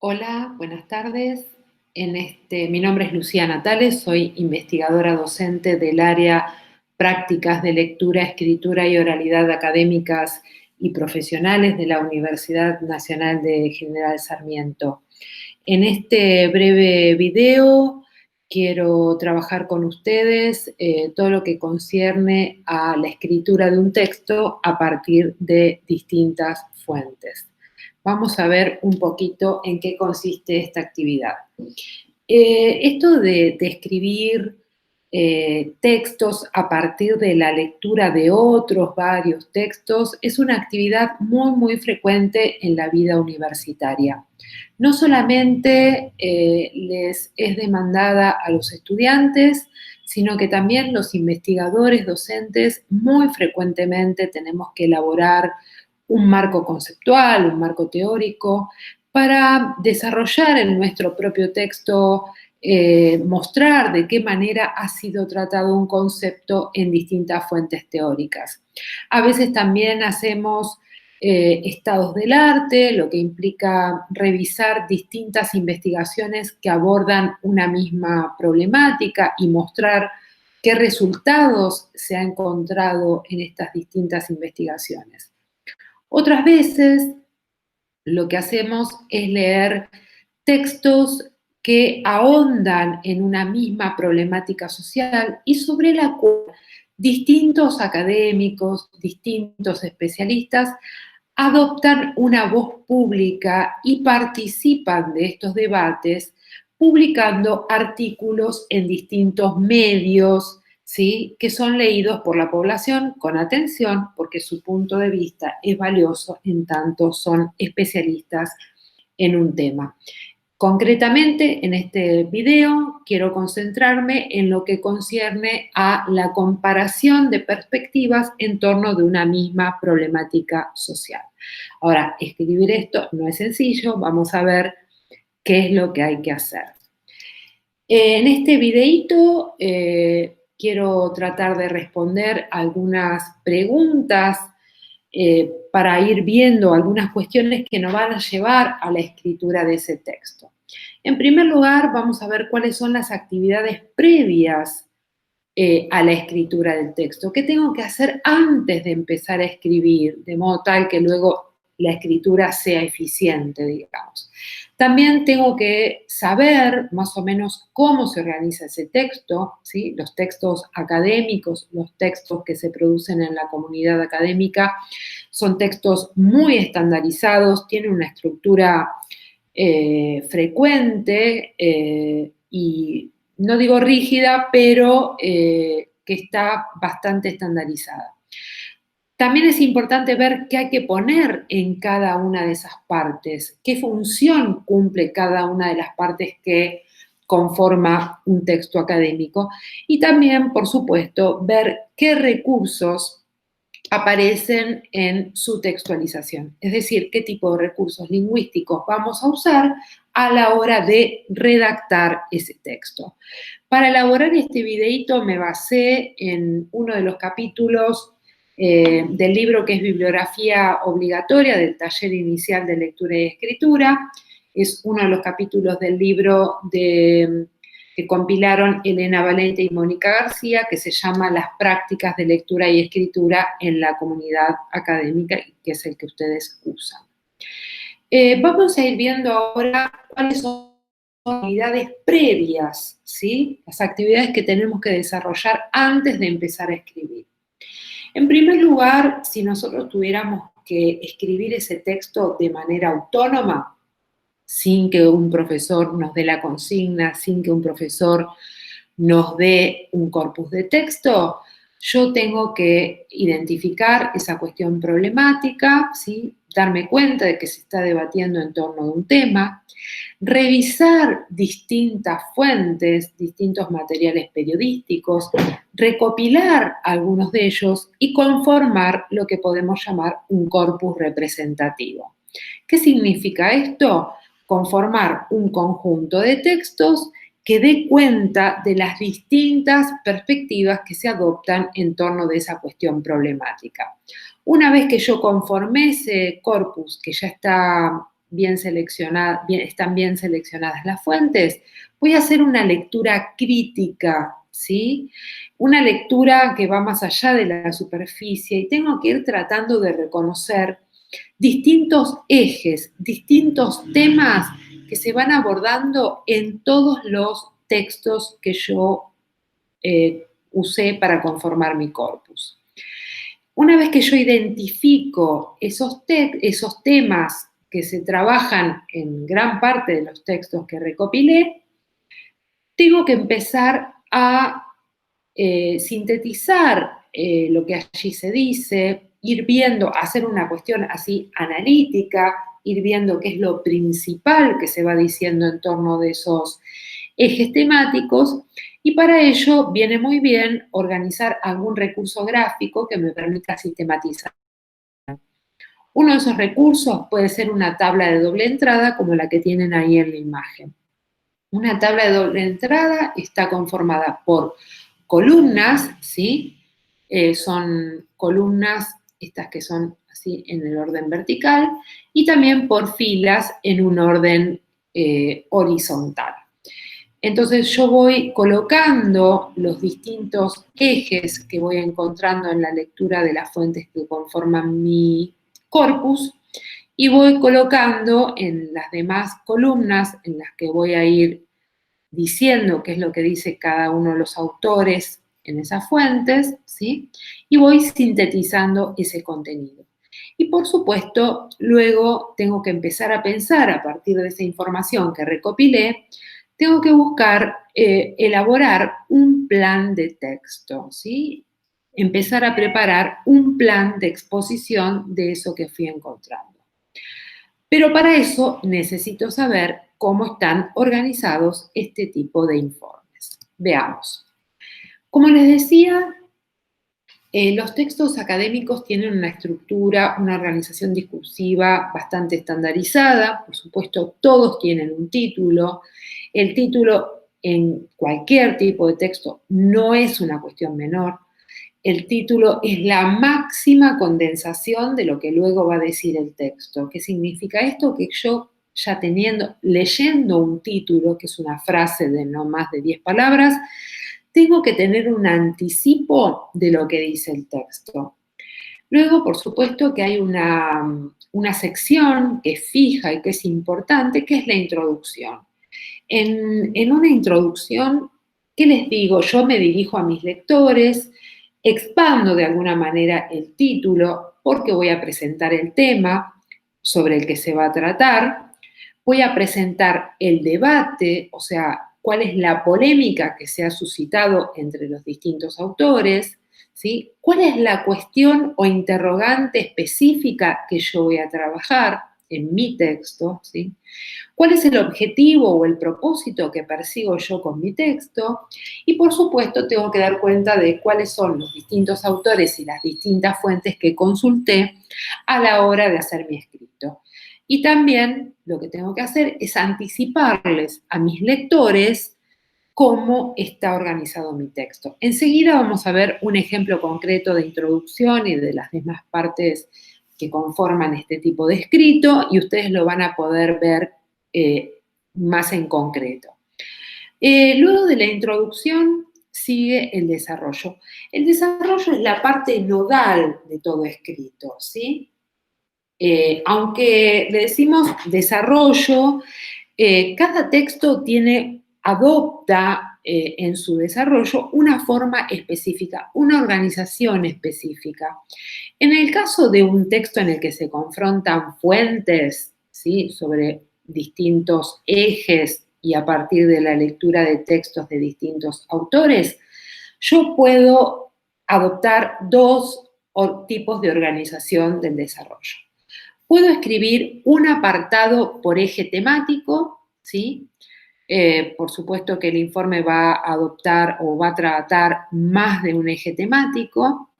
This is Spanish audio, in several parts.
Hola, buenas tardes. Mi nombre es Lucía Natales, soy investigadora docente del área Prácticas de Lectura, Escritura y Oralidad Académicas y Profesionales de la Universidad Nacional de General Sarmiento. En este breve video quiero trabajar con ustedes todo lo que concierne a la escritura de un texto a partir de distintas fuentes. Vamos a ver un poquito en qué consiste esta actividad. Esto de escribir textos a partir de la lectura de otros varios textos es una actividad muy frecuente en la vida universitaria. No solamente les es demandada a los estudiantes, sino que también los investigadores, docentes, muy frecuentemente tenemos que elaborar un marco conceptual, un marco teórico, para desarrollar en nuestro propio texto, mostrar de qué manera ha sido tratado un concepto en distintas fuentes teóricas. A veces también hacemos estados del arte, lo que implica revisar distintas investigaciones que abordan una misma problemática y mostrar qué resultados se ha encontrado en estas distintas investigaciones. Otras veces lo que hacemos es leer textos que ahondan en una misma problemática social y sobre la cual distintos académicos, distintos especialistas adoptan una voz pública y participan de estos debates publicando artículos en distintos medios, ¿sí?, que son leídos por la población con atención porque su punto de vista es valioso en tanto son especialistas en un tema. Concretamente, en este video quiero concentrarme en lo que concierne a la comparación de perspectivas en torno de una misma problemática social. Ahora, escribir esto no es sencillo, vamos a ver qué es lo que hay que hacer. En este videíto quiero tratar de responder algunas preguntas para ir viendo algunas cuestiones que nos van a llevar a la escritura de ese texto. En primer lugar, vamos a ver cuáles son las actividades previas a la escritura del texto. ¿Qué tengo que hacer antes de empezar a escribir? De modo tal que luego la escritura sea eficiente, digamos. También tengo que saber más o menos cómo se organiza ese texto, ¿sí? Los textos académicos, los textos que se producen en la comunidad académica, son textos muy estandarizados, tienen una estructura frecuente y no digo rígida, pero que está bastante estandarizada. También es importante ver qué hay que poner en cada una de esas partes, qué función cumple cada una de las partes que conforma un texto académico y también, por supuesto, ver qué recursos aparecen en su textualización, es decir, qué tipo de recursos lingüísticos vamos a usar a la hora de redactar ese texto. Para elaborar este videíto me basé en uno de los capítulos del libro que es Bibliografía Obligatoria del Taller Inicial de Lectura y Escritura. Es uno de los capítulos del libro que compilaron Elena Valente y Mónica García, que se llama Las prácticas de lectura y escritura en la comunidad académica, que es el que ustedes usan. Vamos a ir viendo ahora cuáles son las actividades previas, ¿sí? Las actividades que tenemos que desarrollar antes de empezar a escribir. En primer lugar, si nosotros tuviéramos que escribir ese texto de manera autónoma, sin que un profesor nos dé la consigna, sin que un profesor nos dé un corpus de texto, yo tengo que identificar esa cuestión problemática, ¿sí?, darme cuenta de que se está debatiendo en torno de un tema, revisar distintas fuentes, distintos materiales periodísticos, recopilar algunos de ellos y conformar lo que podemos llamar un corpus representativo. ¿Qué significa esto? Conformar un conjunto de textos que dé cuenta de las distintas perspectivas que se adoptan en torno de esa cuestión problemática. Una vez que yo conformé ese corpus que ya está están bien seleccionadas las fuentes, voy a hacer una lectura crítica, ¿sí? Una lectura que va más allá de la superficie y tengo que ir tratando de reconocer distintos ejes, distintos temas que se van abordando en todos los textos que yo usé para conformar mi corpus. Una vez que yo identifico esos temas que se trabajan en gran parte de los textos que recopilé, tengo que empezar a sintetizar lo que allí se dice, ir viendo, hacer una cuestión así analítica, ir viendo qué es lo principal que se va diciendo en torno de esos ejes temáticos, y para ello viene muy bien organizar algún recurso gráfico que me permita sistematizar. Uno de esos recursos puede ser una tabla de doble entrada como la que tienen ahí en la imagen. Una tabla de doble entrada está conformada por columnas, ¿sí? Son columnas, estas que son así en el orden vertical, y también por filas en un orden horizontal. Entonces yo voy colocando los distintos ejes que voy encontrando en la lectura de las fuentes que conforman mi corpus y voy colocando en las demás columnas en las que voy a ir diciendo qué es lo que dice cada uno de los autores en esas fuentes, ¿sí? Y voy sintetizando ese contenido. Y por supuesto, luego tengo que empezar a pensar a partir de esa información que recopilé, tengo que buscar elaborar un plan de texto, ¿sí? Empezar a preparar un plan de exposición de eso que fui encontrando. Pero para eso necesito saber cómo están organizados este tipo de informes. Veamos. Como les decía, los textos académicos tienen una estructura, una organización discursiva bastante estandarizada. Por supuesto, todos tienen un título. El título en cualquier tipo de texto no es una cuestión menor. El título es la máxima condensación de lo que luego va a decir el texto. ¿Qué significa esto? Que yo ya leyendo un título, que es una frase de no más de 10 palabras, tengo que tener un anticipo de lo que dice el texto. Luego, por supuesto, que hay una sección que es fija y que es importante, que es la introducción. En una introducción, ¿qué les digo? Yo me dirijo a mis lectores, expando de alguna manera el título porque voy a presentar el tema sobre el que se va a tratar, voy a presentar el debate, o sea, cuál es la polémica que se ha suscitado entre los distintos autores, ¿sí? ¿Cuál es la cuestión o interrogante específica que yo voy a trabajar en mi texto, ¿sí? ¿Cuál es el objetivo o el propósito que persigo yo con mi texto? Y por supuesto tengo que dar cuenta de cuáles son los distintos autores y las distintas fuentes que consulté a la hora de hacer mi escrito. Y también lo que tengo que hacer es anticiparles a mis lectores cómo está organizado mi texto. Enseguida vamos a ver un ejemplo concreto de introducción y de las demás partes que conforman este tipo de escrito y ustedes lo van a poder ver más en concreto. Luego de la introducción sigue el desarrollo. El desarrollo es la parte nodal de todo escrito, ¿sí? Aunque le decimos desarrollo, cada texto adopta en su desarrollo una forma específica, una organización específica. En el caso de un texto en el que se confrontan fuentes, ¿sí? Sobre distintos ejes y a partir de la lectura de textos de distintos autores, yo puedo adoptar dos tipos de organización del desarrollo. Puedo escribir un apartado por eje temático, ¿sí? Por supuesto que el informe va a adoptar o va a tratar más de un eje temático.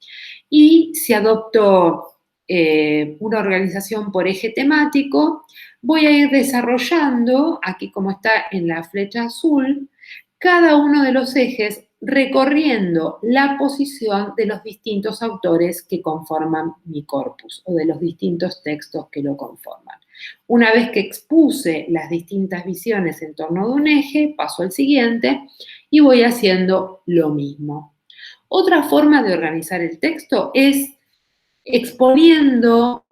Y si adopto una organización por eje temático, voy a ir desarrollando, aquí como está en la flecha azul, cada uno de los ejes recorriendo la posición de los distintos autores que conforman mi corpus o de los distintos textos que lo conforman. Una vez que expuse las distintas visiones en torno de un eje, paso al siguiente y voy haciendo lo mismo. Otra forma de organizar el texto es exponiendo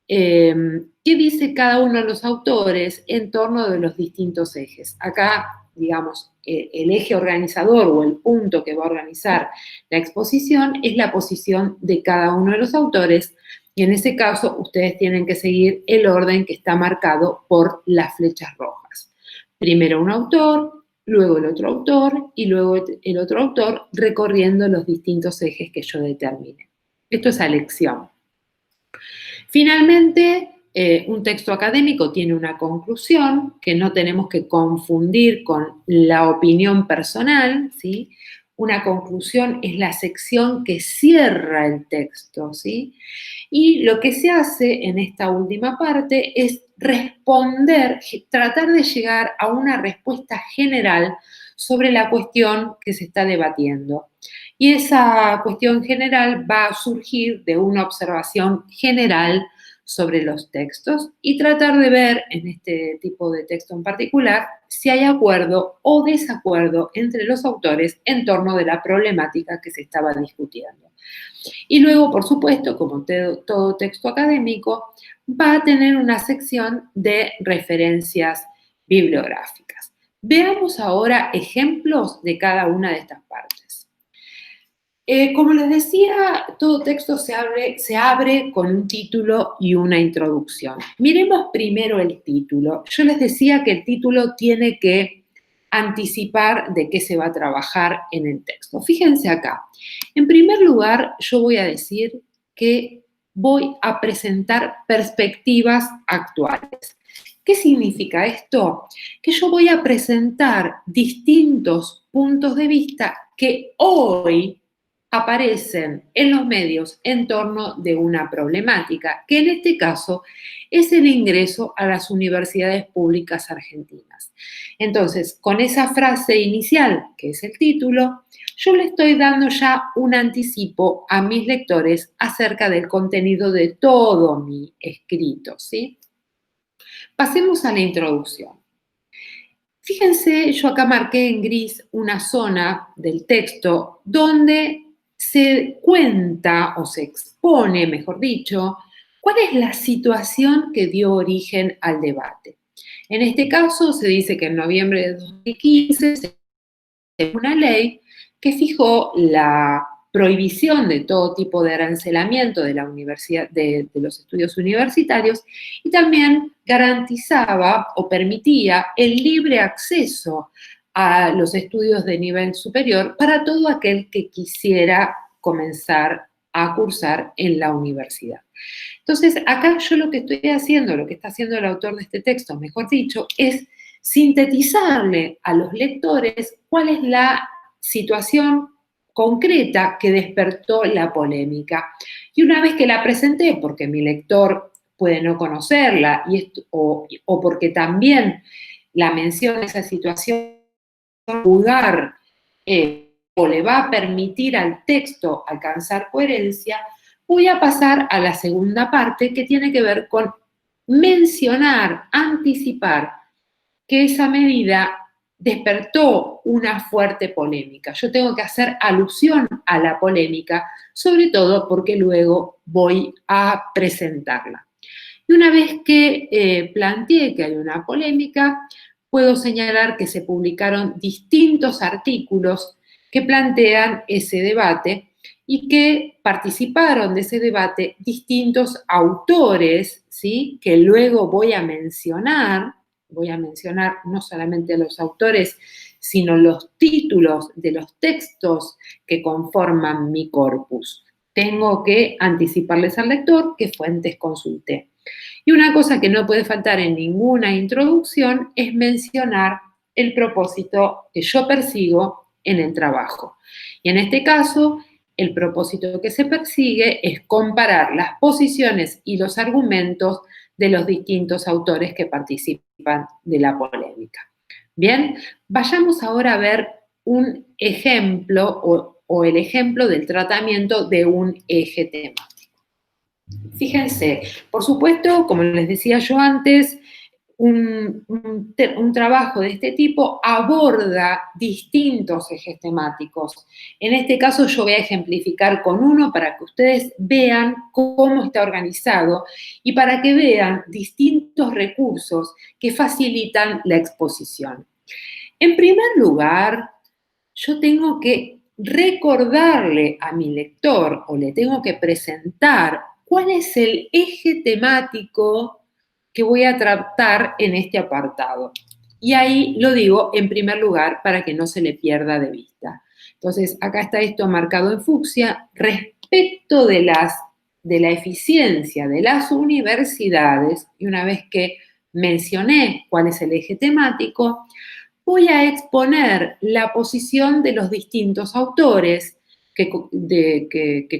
qué dice cada uno de los autores en torno de los distintos ejes. Acá, digamos, el eje organizador o el punto que va a organizar la exposición es la posición de cada uno de los autores y en ese caso ustedes tienen que seguir el orden que está marcado por las flechas rojas. Primero un autor, luego el otro autor y luego el otro autor recorriendo los distintos ejes que yo determine. Esto es a elección. Finalmente, un texto académico tiene una conclusión que no tenemos que confundir con la opinión personal, ¿sí? Una conclusión es la sección que cierra el texto, ¿sí? Y lo que se hace en esta última parte es responder, tratar de llegar a una respuesta general sobre la cuestión que se está debatiendo. Y esa cuestión general va a surgir de una observación general sobre los textos y tratar de ver en este tipo de texto en particular si hay acuerdo o desacuerdo entre los autores en torno de la problemática que se estaba discutiendo. Y luego, por supuesto, como todo texto académico, va a tener una sección de referencias bibliográficas. Veamos ahora ejemplos de cada una de estas partes. Como les decía, todo texto se abre con un título y una introducción. Miremos primero el título. Yo les decía que el título tiene que anticipar de qué se va a trabajar en el texto. Fíjense acá. En primer lugar, yo voy a decir que voy a presentar perspectivas actuales. ¿Qué significa esto? Que yo voy a presentar distintos puntos de vista que hoy aparecen en los medios en torno de una problemática, que en este caso es el ingreso a las universidades públicas argentinas. Entonces, con esa frase inicial, que es el título, yo le estoy dando ya un anticipo a mis lectores acerca del contenido de todo mi escrito, ¿sí? Pasemos a la introducción. Fíjense, yo acá marqué en gris una zona del texto donde se cuenta o se expone, mejor dicho, cuál es la situación que dio origen al debate. En este caso se dice que en noviembre de 2015 se una ley que fijó la prohibición de todo tipo de arancelamiento de la universidad, de los estudios universitarios y también garantizaba o permitía el libre acceso a los estudios de nivel superior para todo aquel que quisiera comenzar a cursar en la universidad. Entonces, acá yo lo que estoy haciendo, lo que está haciendo el autor de este texto, mejor dicho, es sintetizarle a los lectores cuál es la situación concreta que despertó la polémica. Y una vez que la presenté, porque mi lector puede no conocerla o porque también la menciona esa situación lugar o le va a permitir al texto alcanzar coherencia, voy a pasar a la segunda parte que tiene que ver con mencionar, anticipar que esa medida despertó una fuerte polémica. Yo tengo que hacer alusión a la polémica, sobre todo porque luego voy a presentarla. Y una vez que planteé que hay una polémica, puedo señalar que se publicaron distintos artículos que plantean ese debate y que participaron de ese debate distintos autores, ¿sí? Que luego voy a mencionar no solamente a los autores, sino los títulos de los textos que conforman mi corpus. Tengo que anticiparles al lector qué fuentes consulté. Y una cosa que no puede faltar en ninguna introducción es mencionar el propósito que yo persigo en el trabajo. Y en este caso, el propósito que se persigue es comparar las posiciones y los argumentos de los distintos autores que participan de la polémica. Bien, vayamos ahora a ver un ejemplo o el ejemplo del tratamiento de un eje temático. Fíjense, por supuesto, como les decía yo antes, un trabajo de este tipo aborda distintos ejes temáticos. En este caso yo voy a ejemplificar con uno para que ustedes vean cómo está organizado y para que vean distintos recursos que facilitan la exposición. En primer lugar, yo tengo que recordarle a mi lector o le tengo que presentar cuál es el eje temático que voy a tratar en este apartado. Y ahí lo digo en primer lugar para que no se le pierda de vista. Entonces, acá está esto marcado en fucsia. Respecto de la eficiencia de las universidades, y una vez que mencioné cuál es el eje temático, voy a exponer la posición de los distintos autores que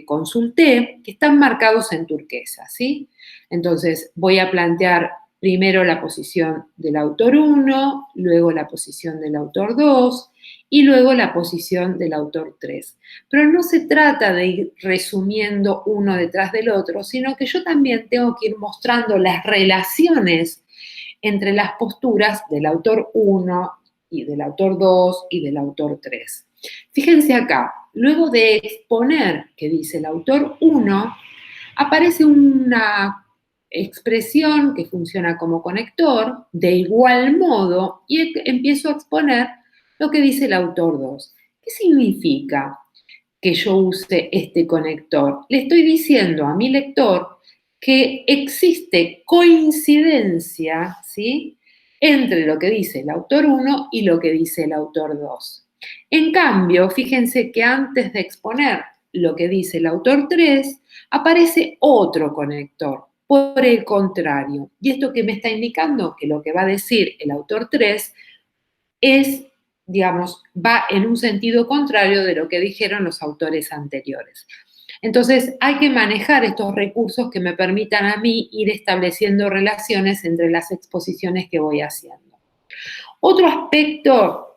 consulté, que están marcados en turquesa, ¿sí? Entonces, voy a plantear primero la posición del autor 1, luego la posición del autor 2 y luego la posición del autor 3. Pero no se trata de ir resumiendo uno detrás del otro, sino que yo también tengo que ir mostrando las relaciones entre las posturas del autor 1 y del autor 2 y del autor 3. Fíjense acá, luego de exponer qué dice el autor 1, aparece una expresión que funciona como conector, de igual modo, y empiezo a exponer lo que dice el autor 2. ¿Qué significa que yo use este conector? Le estoy diciendo a mi lector que existe coincidencia, ¿sí?, entre lo que dice el autor 1 y lo que dice el autor 2. En cambio, fíjense que antes de exponer lo que dice el autor 3, aparece otro conector, por el contrario. ¿Y esto qué me está indicando? Que lo que va a decir el autor 3 es, digamos, va en un sentido contrario de lo que dijeron los autores anteriores. Entonces, hay que manejar estos recursos que me permitan a mí ir estableciendo relaciones entre las exposiciones que voy haciendo. Otro aspecto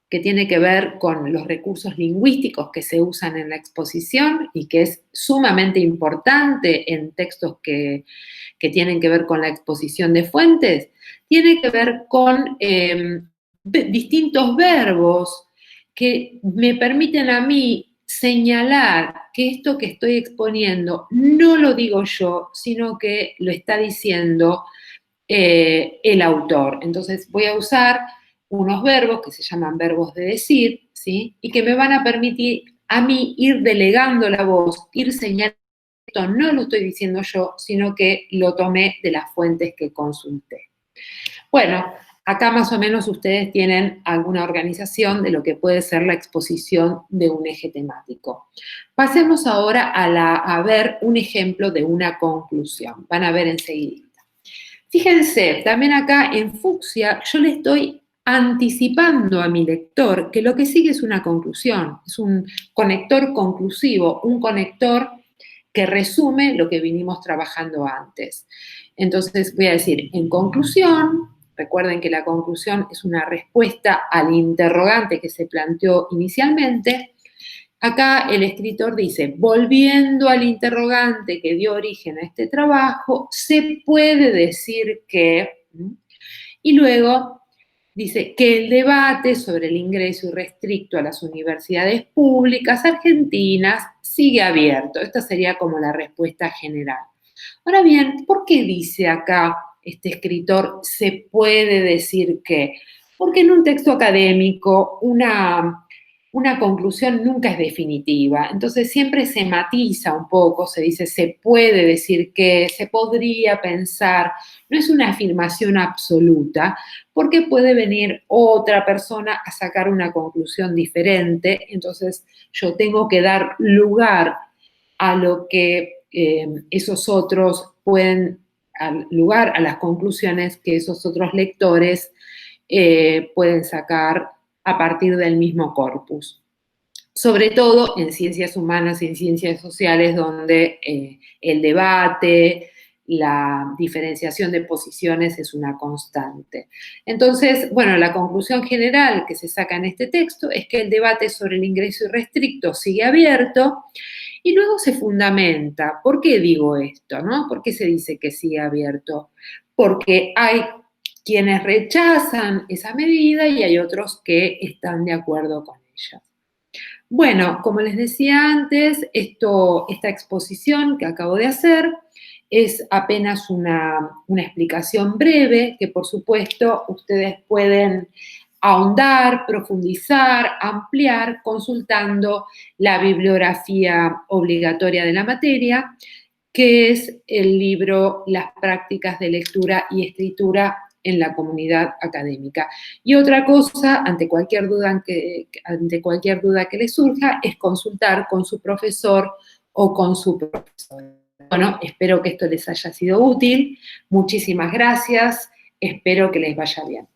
que tiene que ver con los recursos lingüísticos que se usan en la exposición y que es sumamente importante en textos que tienen que ver con la exposición de fuentes, tiene que ver con distintos verbos que me permiten a mí señalar que esto que estoy exponiendo no lo digo yo, sino que lo está diciendo el autor. Entonces voy a usar unos verbos que se llaman verbos de decir, ¿sí? Y que me van a permitir a mí ir delegando la voz, ir señalando, esto no lo estoy diciendo yo, sino que lo tomé de las fuentes que consulté. Bueno, acá más o menos ustedes tienen alguna organización de lo que puede ser la exposición de un eje temático. Pasemos ahora a ver un ejemplo de una conclusión. Van a ver enseguida. Fíjense, también acá en fucsia yo le estoy anticipando a mi lector que lo que sigue es una conclusión, es un conector conclusivo, un conector que resume lo que vinimos trabajando antes. Entonces voy a decir, en conclusión, recuerden que la conclusión es una respuesta al interrogante que se planteó inicialmente. Acá el escritor dice, volviendo al interrogante que dio origen a este trabajo, se puede decir que, y luego dice que el debate sobre el ingreso irrestricto a las universidades públicas argentinas sigue abierto. Esta sería como la respuesta general. Ahora bien, ¿por qué dice acá este escritor se puede decir que? Porque en un texto académico una conclusión nunca es definitiva, entonces siempre se matiza un poco, se dice se puede decir que, se podría pensar, no es una afirmación absoluta, porque puede venir otra persona a sacar una conclusión diferente, entonces yo tengo que dar lugar a lo que esos otros pueden, al lugar a las conclusiones que esos otros lectores pueden sacar a partir del mismo corpus. Sobre todo en ciencias humanas y en ciencias sociales, donde el debate, la diferenciación de posiciones es una constante. Entonces, bueno, la conclusión general que se saca en este texto es que el debate sobre el ingreso irrestricto sigue abierto y luego se fundamenta. ¿Por qué digo esto? ¿No? ¿Por qué se dice que sigue abierto? Porque hay quienes rechazan esa medida y hay otros que están de acuerdo con ella. Bueno, como les decía antes, esta exposición que acabo de hacer es apenas una explicación breve que por supuesto ustedes pueden ahondar, profundizar, ampliar consultando la bibliografía obligatoria de la materia, que es el libro Las prácticas de lectura y escritura en la comunidad académica. Y otra cosa, ante cualquier duda que les surja, es consultar con su profesor o con su profesor. Bueno, espero que esto les haya sido útil. Muchísimas gracias. Espero que les vaya bien.